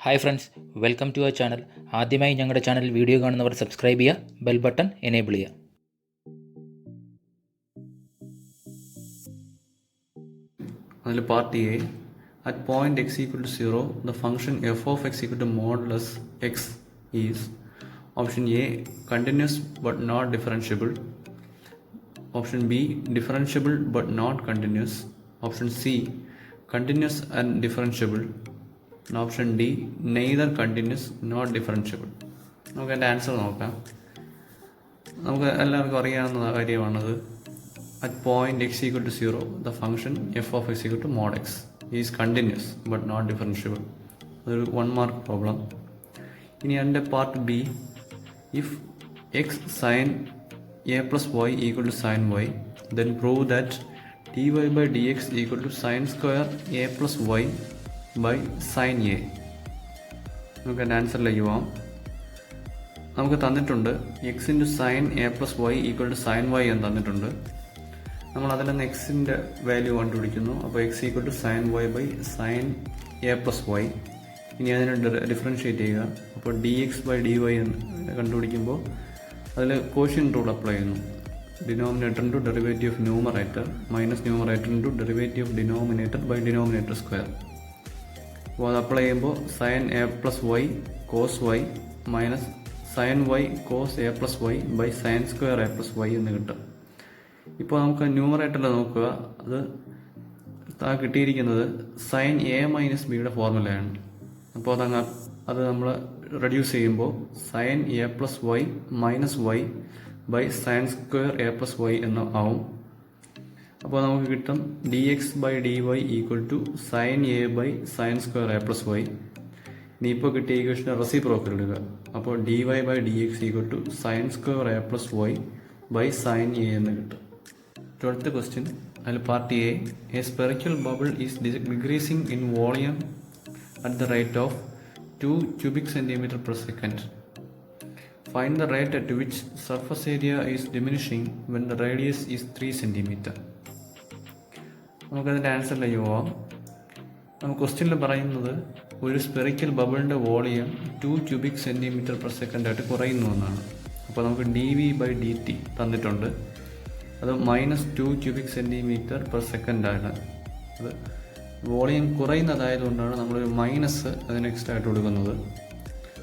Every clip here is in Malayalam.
Hi friends, welcome to our channel. ആദ്യമായി ഞങ്ങളുടെ ചാനൽ വീഡിയോ കാണുന്നവർ സബ്സ്ക്രൈബ് ചെയ്യുക, ബെൽ ബട്ടൺ എനേബിൾ ചെയ്യുക. അതിൽ part A, at point x equal to 0 the function f of x equal to modulus x is option A continuous but not differentiable, option B differentiable but not continuous, option C continuous and differentiable, option D neither continuous not differentiable. നമുക്ക് എൻ്റെ ആൻസർ നോക്കാം. നമുക്ക് എല്ലാവർക്കും അറിയാവുന്ന കാര്യമാണത്. At point x equal to 0 the function f of x equal to mod x is continuous but not differentiable. അതൊരു 1 മാർക്ക് പ്രോബ്ലം. ഇനി എൻ്റെ part B, if x sine a plus y equal to sine y, then prove that dy by dx equal to sine square a plus y by sine a. നമുക്ക് എൻ്റെ ആൻസറിലേക്ക് പോവാം. നമുക്ക് തന്നിട്ടുണ്ട് x into sine a plus y equal to sine y എന്ന് തന്നിട്ടുണ്ട്. നമ്മൾ അതിൽ നിന്ന് എക്സിൻ്റെ വാല്യൂ കണ്ടുപിടിക്കുന്നു. അപ്പോൾ x equal to sine y by sine a plus y. ഇനി അതിനെ ഡിഫറൻഷ്യേറ്റ് ചെയ്യുക. അപ്പോൾ d x by d y എന്ന് കണ്ടുപിടിക്കുമ്പോൾ അതിൽ കോഷ്യന്റ് റൂൾ അപ്ലൈ ചെയ്യുന്നു. Denominator into derivative of numerator minus numerator into derivative of denominator by denominator square. അപ്പോൾ അത് അപ്ലൈ ചെയ്യുമ്പോൾ sine a plus y cos y minus sine y cos a plus y by sine square a plus y എന്ന് കിട്ടും. ഇപ്പോൾ നമുക്ക് ന്യൂമറേറ്ററിൽ നോക്കുക. അത് കിട്ടിയിരിക്കുന്നത് സൈൻ എ മൈനസ് ബിയുടെ ഫോർമുലയാണ്. അപ്പോൾ അത് നമ്മൾ റെഡ്യൂസ് ചെയ്യുമ്പോൾ sine a plus y minus y by sine square a plus y എന്ന് ആവും. അപ്പോൾ നമുക്ക് കിട്ടും d x by d y equal to sine a by sine square a plus y. ഇനിയിപ്പോൾ കിട്ടിയ ഈക്വേഷൻ്റെ റെസിപ്രോക്കൽ എടുക്കുക. അപ്പോൾ d y by d x equal to sine square a plus y by sine a എന്ന് കിട്ടും. 12th ക്വസ്റ്റ്യൻ, അതിൽ part A spherical bubble is decreasing in volume at the rate of 2 cubic centimeter per second. Find the rate at which surface area is diminishing when the radius is 3 centimeter. നമുക്കതിൻ്റെ ആൻസറിലേക്ക് പോവാം. നമുക്ക് ക്വസ്റ്റ്യനിൽ പറയുന്നത് ഒരു spherical ബബിളിൻ്റെ volume 2 cubic centimeter per second ആയിട്ട് കുറയുന്നു എന്നാണ്. അപ്പോൾ നമുക്ക് d v by d t തന്നിട്ടുണ്ട്. അത് -2 cubic centimeter per second ആണ്. അത് വോളിയം കുറയുന്നതായതുകൊണ്ടാണ് നമ്മളൊരു മൈനസ് അതിന് എക്സ്ട്രാ ആയിട്ട് കൊടുക്കുന്നത്.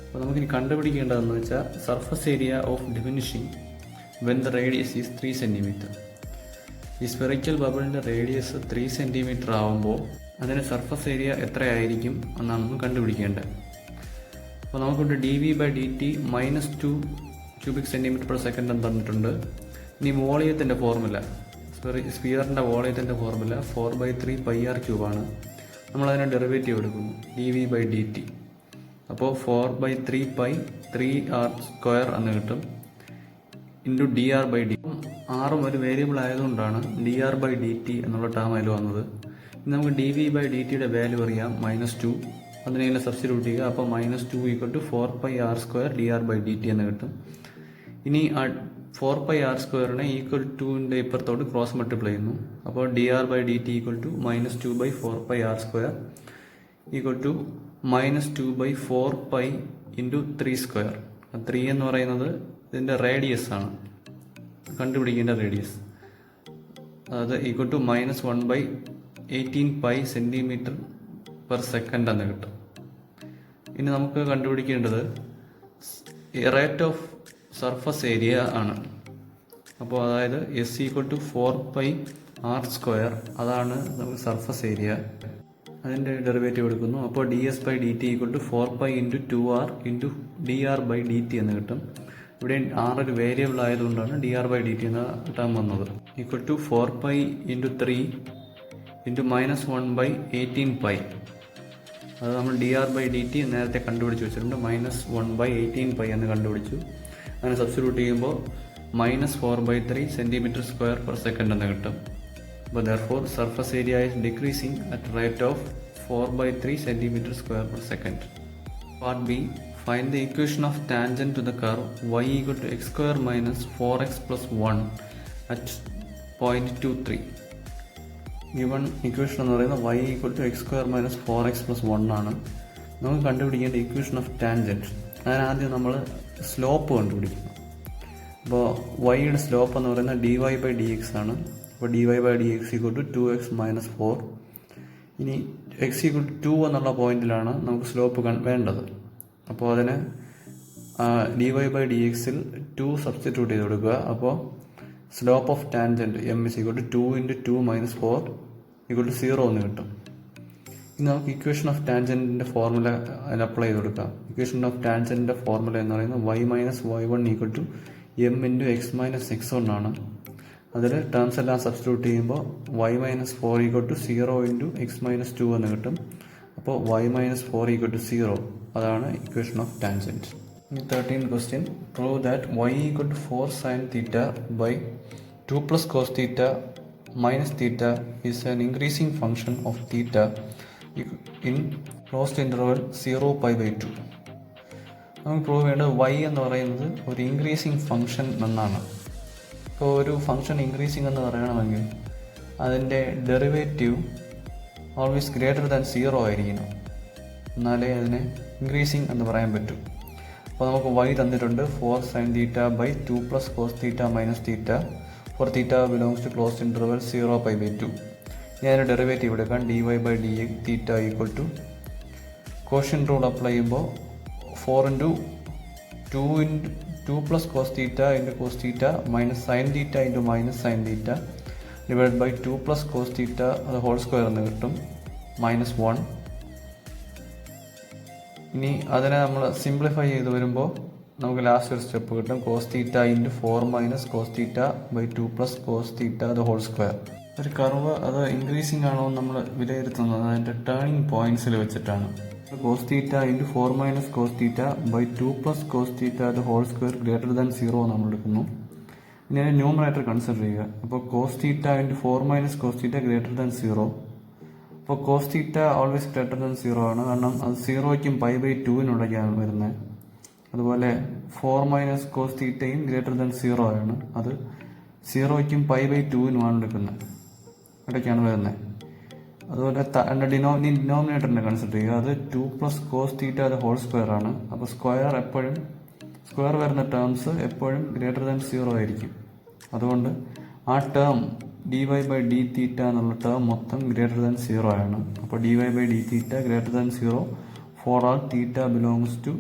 അപ്പോൾ നമുക്കിനി കണ്ടുപിടിക്കേണ്ടതെന്ന് വെച്ചാൽ surface area of diminishing when the radius is 3 centimeter. ഈ സ്പെറിക്കൽ ബബിളിൻ്റെ റേഡിയസ് 3 centimeter ആവുമ്പോൾ അതിന് സർഫസ് ഏരിയ എത്രയായിരിക്കും എന്നാണ് നമ്മൾ കണ്ടുപിടിക്കേണ്ടത്. അപ്പോൾ നമുക്കിവിടെ d v by d t -2 cubic centimeter per second എന്ന് തന്നിട്ടുണ്ട്. ഇനി വോളിയത്തിൻ്റെ ഫോർമുല, സ്ഫിയറിൻ്റെ വോളിയത്തിൻ്റെ ഫോർമുല 4/3 πr ക്യൂബാണ്. നമ്മളതിനെ ഡെറിവേറ്റീവ് എടുക്കുന്നു d v by d t. അപ്പോൾ 4/3 π 3r സ്ക്വയർ എന്ന് കിട്ടും into d r by d. ആറും ഒരു വേരിയബിൾ ആയതുകൊണ്ടാണ് d r by d t എന്നുള്ള ടേം അതിൽ വന്നത്. ഇനി നമുക്ക് ഡി വി ബൈ ഡി ടിയുടെ വാല്യൂ അറിയാം -2. അതിനെ സബ്സ്റ്റിറ്റ്യൂട്ട് ചെയ്യുക. അപ്പോൾ -2 equal to 4 πr square d r by d t എന്ന് കിട്ടും. ഇനി 4 πr സ്ക്വയറിനെ ഈക്വൽ ടുവിൻ്റെ ഇപ്പുറത്തോട്ട് ക്രോസ് മൾട്ടിപ്ലൈ ചെയ്യുന്നു. അപ്പോൾ d r by d t equal to -2 by 4 πr square equal to -2 by 4 π into 3 square. 3 എന്ന് പറയുന്നത് ഇതിൻ്റെ റേഡിയസ് ആണ്, കണ്ടുപിടിക്കേണ്ട റേഡിയസ്. അത് equal to -1 by 18 π centimeter per second എന്ന് കിട്ടും. ഇനി നമുക്ക് കണ്ടുപിടിക്കേണ്ടത് റേറ്റ് ഓഫ് സർഫസ് ഏരിയ ആണ്. അപ്പോൾ അതായത് S equal to 4 πr square, അതാണ് നമുക്ക് സർഫസ് ഏരിയ. അതിൻ്റെ ഡെറിവേറ്റീവ് എടുക്കുന്നു. അപ്പോൾ d s by d t equal to 4 π into 2r into d r by d t എന്ന് കിട്ടും. ഇവിടെ ആർ ഒരു വേരിയബിൾ ആയതുകൊണ്ടാണ് d r by d t എന്ന ടേം വന്നത്. Equal to 4 π into 3 into -1 by 18 π. അത് നമ്മൾ d r by d t നേരത്തെ കണ്ടുപിടിച്ച് വെച്ചിട്ടുണ്ട്. -1 ബൈ 18 π എന്ന് കണ്ടുപിടിച്ചു. അങ്ങനെ സബ്സ്റ്റിറ്റ്യൂട്ട് ചെയ്യുമ്പോൾ -4/3 centimeter square per second എന്ന് കിട്ടും. അപ്പോൾ therefore surface area is decreasing at rate of 4/3 centimeter square per second. Part B, find the equation of tangent to the curve y equal to x square minus 4x plus 1 at point 2, 3. Given equation എന്ന് പറയുന്നത് y equal to x square minus 4x plus 1 ആണ്. നമുക്ക് കണ്ടുപിടിക്കേണ്ട ഇക്വേഷൻ ഓഫ് ടാൻജൻറ്റ്. അതിനാദ്യം നമ്മൾ സ്ലോപ്പ് കണ്ടുപിടിക്കണം. അപ്പോൾ വൈയുടെ സ്ലോപ്പ് എന്ന് പറയുന്നത് dy/dx ആണ്. അപ്പോൾ dy/dx = 2x - 4. ഇനി x = 2 എന്നുള്ള പോയിന്റിലാണ് നമുക്ക് സ്ലോപ്പ് വേണ്ടത്. അപ്പോൾ അതിന് dy/dxൽ 2 സബ്സ്റ്റിറ്റ്യൂട്ട് ചെയ്ത് കൊടുക്കുക. അപ്പോൾ സ്ലോപ്പ് ഓഫ് ടാൻജൻറ്റ് m = 2 × 2 - 4 = 0 എന്ന് കിട്ടും. ഇനി നമുക്ക് ഇക്വേഷൻ ഓഫ് ടാൻജൻറ്റിൻ്റെ ഫോർമുല അതിൽ അപ്ലൈ ചെയ്ത് കൊടുക്കാം. ഇക്വേഷൻ ഓഫ് ടാൻജൻറ്റിൻ്റെ ഫോർമുല എന്ന് പറയുന്നത് y - y1 = m × x - x1 ആണ്. അതിൽ ടേംസ് എല്ലാം സബ്സ്റ്റിറ്റ്യൂട്ട് ചെയ്യുമ്പോൾ y - 4 = 0 × x - 2 എന്ന് കിട്ടും. അപ്പോൾ y - 4 = 0. അതാണ് equation of tangent. 13th question. Prove that y = 4 sin theta by 2 plus cos theta minus theta is an increasing function of theta in closed interval 0π/2. നമുക്ക് പ്രൂവ് ചെയ്യേണ്ടത് y എന്ന് പറയുന്നത് ഒരു ഇൻക്രീസിങ് ഫംഗ്ഷൻ എന്നാണ്. ഇപ്പോൾ ഒരു ഫംഗ്ഷൻ ഇൻക്രീസിങ് എന്ന് പറയണമെങ്കിൽ അതിൻ്റെ ഡെറിവേറ്റീവ് ഓൾവേസ് ഗ്രേറ്റർ ദാൻ 0 ആയിരിക്കണം, എന്നാലേ അതിനെ ഇൻക്രീസിങ് എന്ന് പറയാൻ പറ്റൂ. അപ്പോൾ നമുക്ക് y തന്നിട്ടുണ്ട് 4 sin theta by 2 plus cos theta minus theta for theta belongs to closed interval 0π/2. ഞാൻ അതിൻ്റെ ഡെറിവേറ്റീവ് എടുക്കാം. dy/dx theta = quotient rule apply ചെയ്യുമ്പോൾ 4 × 2 plus cos theta × cos theta minus sin theta × minus sin theta divided by 2 plus cos theta അത് ഹോൾ സ്ക്വയർ എന്ന് കിട്ടും, -1. ഇനി അതിനെ നമ്മൾ സിംപ്ലിഫൈ ചെയ്ത് വരുമ്പോൾ നമുക്ക് ലാസ്റ്റ് ഒരു സ്റ്റെപ്പ് കിട്ടും. cos theta × 4 - cos theta by 2 plus cos theta അത് ഹോൾ സ്ക്വയർ. ഒരു കർവ് അത് ഇൻക്രീസിങ് ആണോ എന്ന് നമ്മൾ വിലയിരുത്തുന്നത് അതിൻ്റെ ടേണിംഗ് പോയിന്റ്സിൽ വെച്ചിട്ടാണ്. cos theta × 4 - cos theta by 2 plus cos theta അത് ഹോൾ സ്ക്വയർ ഗ്രേറ്റർ ദാൻ 0 നമ്മൾ എടുക്കുന്നു. ഇനി അതിന് ന്യൂമറേറ്റർ കൺസിഡർ ചെയ്യുക. അപ്പോൾ cos theta × 4 - cos theta greater than 0. അപ്പോൾ cos theta always greater than 0 ആണ്, കാരണം അത് 0ക്കും π/2 വരുന്നത്. അതുപോലെ 4 - cos theta ഗ്രേറ്റർ ദാൻ 0 ആണ്, അത് 0ക്കും π/2 എടുക്കുന്നത്, ഇടയ്ക്കാണ് വരുന്നത്. അതുപോലെ ഡിനോമിനേറ്ററിനെ കൺസിഡർ ചെയ്യുക. അത് 2 plus cos theta അത് ഹോൾ സ്ക്വയർ ആണ്. അപ്പോൾ സ്ക്വയർ വരുന്ന ടേംസ് എപ്പോഴും ഗ്രേറ്റർ ദാൻ 0 ആയിരിക്കും. അതുകൊണ്ട് ആ ടേം dy/dθ എന്നുള്ള ടേം മൊത്തം ഗ്രേറ്റർ ദാൻ 0 ആണ്. അപ്പോൾ dy/dθ greater than 0 for all theta belongs to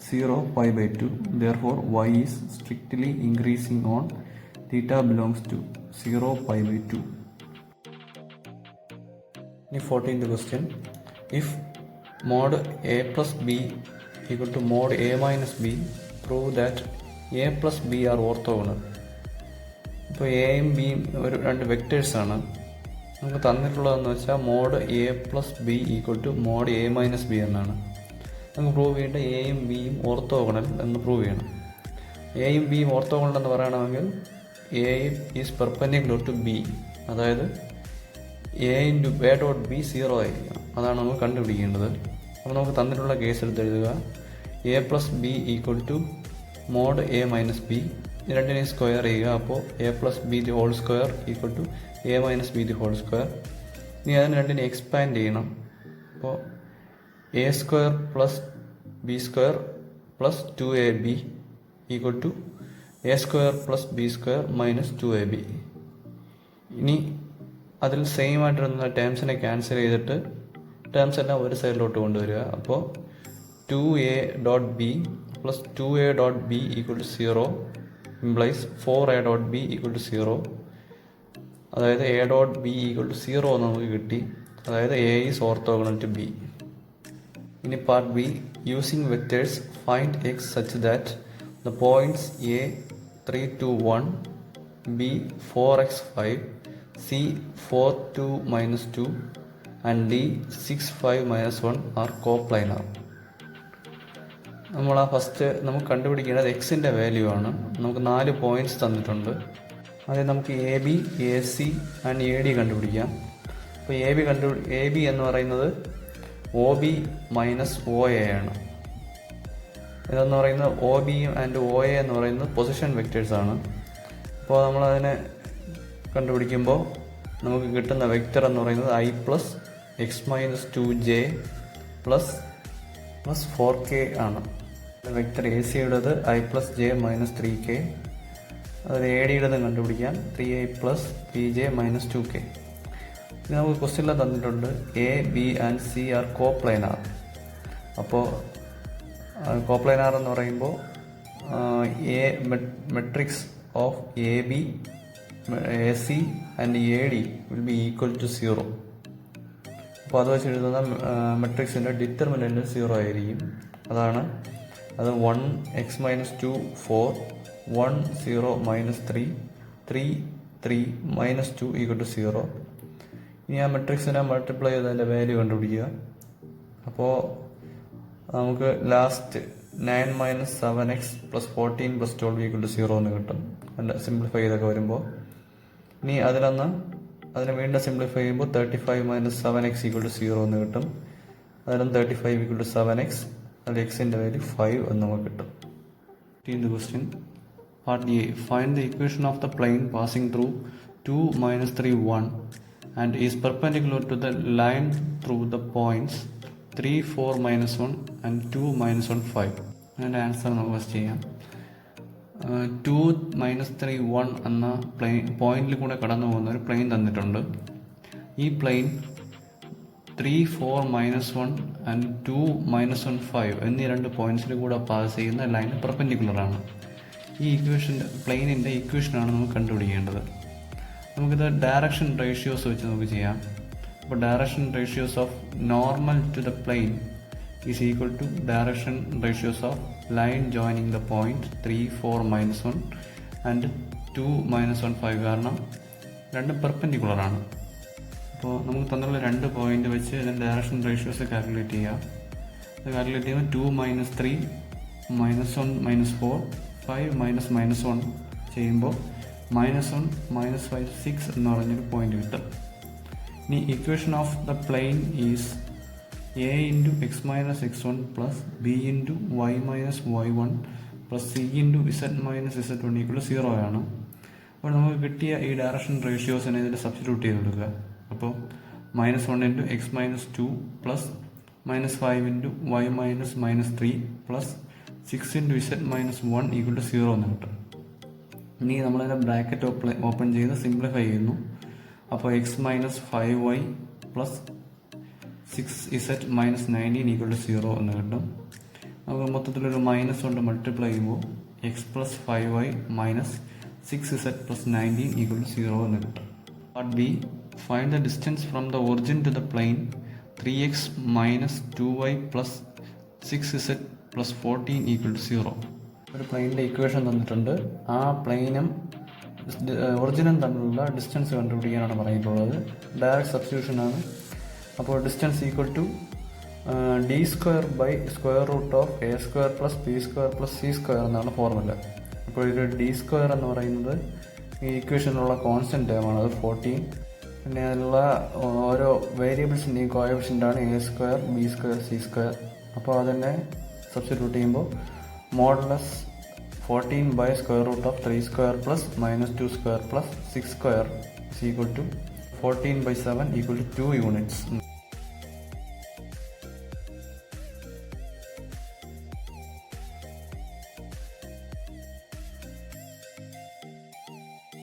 0π/2. Therefore y is strictly increasing on theta belongs to 0π/2. 14th question. If mod a plus b = mod a minus b, prove that a plus b are orthogonal. ഇപ്പോൾ എയും ബിയും ഒരു രണ്ട് വെക്റ്റേഴ്സാണ്. നമുക്ക് തന്നിട്ടുള്ളതെന്ന് വെച്ചാൽ mod a plus b = mod a minus b എന്നാണ്. നമുക്ക് പ്രൂവ് ചെയ്യേണ്ട എയും ബിയും ഓർത്തോഗണൽ എന്ന് പ്രൂവ് ചെയ്യണം. എയും ബിയും ഓർത്തോഗണൽ എന്ന് പറയണമെങ്കിൽ a is perpendicular to b, അതായത് a × a.b 0 ആയിരിക്കണം. അതാണ് നമുക്ക് കണ്ടുപിടിക്കേണ്ടത്. അപ്പോൾ നമുക്ക് തന്നിട്ടുള്ള കേസ് എടുത്ത് എഴുതുക. a plus b = mod a minus b. രണ്ടിനെയും സ്ക്വയർ ചെയ്യുക. അപ്പോൾ a plus b the whole square = a minus b the whole square. ഇനി അതിന് രണ്ടിനെ എക്സ്പാൻഡ് ചെയ്യണം. അപ്പോൾ a² plus b² plus 2ab = a² plus b² minus 2ab. ഇനി അതിൽ സെയിം ആയിട്ടുള്ള ടേംസിനെ ക്യാൻസൽ ചെയ്തിട്ട് ടേംസ് എല്ലാം ഒരു സൈഡിലോട്ട് കൊണ്ടുവരിക. അപ്പോൾ 2a.b plus 2a.b = 0 implies 4a.b = 0. അതായത് a.b = 0 എന്ന് നമുക്ക് കിട്ടി. അതായത് a is orthogonal to b. ഇനി part B. Using vectors find x such that the points a 3, 2, 1, b 4x, 5, c 4, 2, -2 and d 6, 5, -1 are coplanar. നമുക്ക് കണ്ടുപിടിക്കേണ്ടത് എക്സിൻ്റെ വാല്യൂ ആണ്. നമുക്ക് 4 പോയിന്റ്സ് തന്നിട്ടുണ്ട്. അതായത് നമുക്ക് A b, a c and a D കണ്ടുപിടിക്കാം. അപ്പോൾ എ ബി എന്ന് പറയുന്നത് O B minus O A ആണ്. ഇതെന്ന് പറയുന്നത് O B and O A എന്ന് പറയുന്നത് പൊസിഷൻ വെക്റ്റേഴ്സാണ്. അപ്പോൾ നമ്മളതിനെ കണ്ടുപിടിക്കുമ്പോൾ നമുക്ക് കിട്ടുന്ന വെക്റ്റർ എന്ന് പറയുന്നത് i + x - 2j + plus 4k ആണ്. വെക്ടർ എ സിയുടേത് i plus j minus 3k, അതിൽ എ ഡിയുടേത് കണ്ടുപിടിക്കാൻ 3i plus 3j minus 2k. ഇത് നമുക്ക് ക്വസ്റ്റ്യനിൽ തന്നിട്ടുണ്ട് a b and c are coplanar. അപ്പോൾ കോപ്ലൈനാർ എന്ന് പറയുമ്പോൾ a matrix of a b a c and a d will be equal to 0. അപ്പോൾ അത് വെച്ച് എഴുതുന്ന മെട്രിക്സിൻ്റെ ഡിറ്റർമിനൻ്റ് 0 ആയിരിക്കും. അത് 1 x minus 2 4 1 0 minus 3 3 3 minus 2 equal to 0. ഇനി ആ മെട്രിക്സിനെ മൾട്ടിപ്ലൈ ചെയ്ത് അതിൻ്റെ വാല്യൂ കണ്ടുപിടിക്കുക. അപ്പോൾ നമുക്ക് last 9 minus 7x plus 14 plus 12 equal to 0 എന്ന് കിട്ടും. അതിൻ്റെ സിംപ്ലിഫൈ ചെയ്തൊക്കെ വരുമ്പോൾ ഇനി അതിനെ വീണ്ടും സിംപ്ലിഫൈ ചെയ്യുമ്പോൾ 35 മൈനസ് 7x ഈക്വൽ ടു 0 എന്ന് കിട്ടും. 35 ഈക്വൽ ടു 7x, അതിൽ എക്സിൻ്റെ വാല്യൂ 5 എന്ന് നമുക്ക് കിട്ടും. Question part A. Find the equation of the plain passing through 2 minus 3 1 and is perpendicular to the line through the points 3 4 minus 1 and 2 minus 1 5. അതിൻ്റെ ആൻസർ നമുക്ക് ഫസ്റ്റ് ചെയ്യാം. 2 മൈനസ് 3 1 എന്ന പോയിന്റിൽ കൂടെ കടന്നു പോകുന്ന ഒരു പ്ലെയിൻ തന്നിട്ടുണ്ട്. ഈ പ്ലെയിൻ 3 4 മൈനസ് 1 ആൻഡ് 2 മൈനസ് 1 5 എന്നീ 2 പോയിന്റ്സിൽ കൂടെ പാസ് ചെയ്യുന്ന ലൈൻ പെർപെൻഡിക്കുലറാണ്. ഈ പ്ലെയിനിൻ്റെ ഇക്വേഷനാണ് നമുക്ക് കണ്ടുപിടിക്കേണ്ടത്. നമുക്കിത് ഡയറക്ഷൻ റേഷ്യോസ് വെച്ച് നമുക്ക് ചെയ്യാം. അപ്പോൾ direction ratios of normal to the plane is equal to direction ratios of line joining the point 3 4 minus 1 and 2 minus 1 5 കാരണം രണ്ടും പെർപെൻഡിക്കുലറാണ്. അപ്പോൾ നമുക്ക് തന്നുള്ള 2 പോയിന്റ് വെച്ച് ഇതിൻ്റെ ഡയറക്ഷൻ റേഷ്യോസ് കാൽക്കുലേറ്റ് ചെയ്യാം. അത് കാൽക്കുലേറ്റ് ചെയ്യുമ്പോൾ 2 minus 3 minus 1 minus 4 5 minus minus 1 ചെയ്യുമ്പോൾ -1 -5 6 എന്ന് പറഞ്ഞൊരു പോയിന്റ് കിട്ടും. ഇനി equation of the plane is a into x minus x1 plus b into y minus y1 plus c into z minus z1 equal 0 ആണ്. അപ്പോൾ നമുക്ക് കിട്ടിയ ഈ ഡയറക്ഷൻ റേഷ്യോസിനെ ഇതിൽ സബ്സ്റ്റിറ്റ്യൂട്ട് ചെയ്ത് കൊടുക്കുക. അപ്പോൾ -1 into x minus 2 plus -5 into y minus -3 plus 6 into z minus 1 equal to 0 എന്ന് കിട്ടും. ഇനി നമ്മളതിൻ്റെ ബ്രാക്കറ്റ് ഓപ്പൺ ചെയ്ത് സിംപ്ലിഫൈ ചെയ്യുന്നു. അപ്പോൾ x minus 5y plus 6z minus 19 equal to 0 എന്ന് കിട്ടും. നമുക്ക് മൊത്തത്തിലൊരു മൈനസ് കൊണ്ട് മൾട്ടിപ്ലൈ ചെയ്യുമ്പോൾ x plus 5y minus 6z plus 19 equal to 0 എന്ന് കിട്ടും. Part B. Find the distance from the origin to the plane 3x minus 2y plus 6z plus 14 equal to 0. ഒരു പ്ലെയിനിൻ്റെ ഇക്വേഷൻ തന്നിട്ടുണ്ട്. ആ പ്ലെയിനും ഒറിജിനും തമ്മിലുള്ള ഡിസ്റ്റൻസ് കണ്ടുപിടിക്കാനാണ് പറഞ്ഞിട്ടുള്ളത്. ഡയറക്റ്റ് സബ്സ്റ്റിറ്റ്യൂഷനാണ്. അപ്പോൾ distance equal to d square by square root of a square plus b square plus c square എന്നാണ് ഫോർമുല. അപ്പോൾ ഇത് d സ്ക്വയർ എന്ന് പറയുന്നത് ഈ ഇക്വേഷനിലുള്ള കോൺസ്റ്റൻറ്റ് ടേമാണ്. അത് 14. പിന്നെ അതിലുള്ള ഓരോ വേരിയബിൾസിൻ്റെയും കോഎഫിഷ്യൻ്റാണ് a square b square c square. അപ്പോൾ അതിനെ സബ്സ്റ്റിറ്റ്യൂട്ട് ചെയ്യുമ്പോൾ modulus 14 by square root of 3 square plus minus 2 square plus 6 square is equal to 14 by 7 equal to 2 units.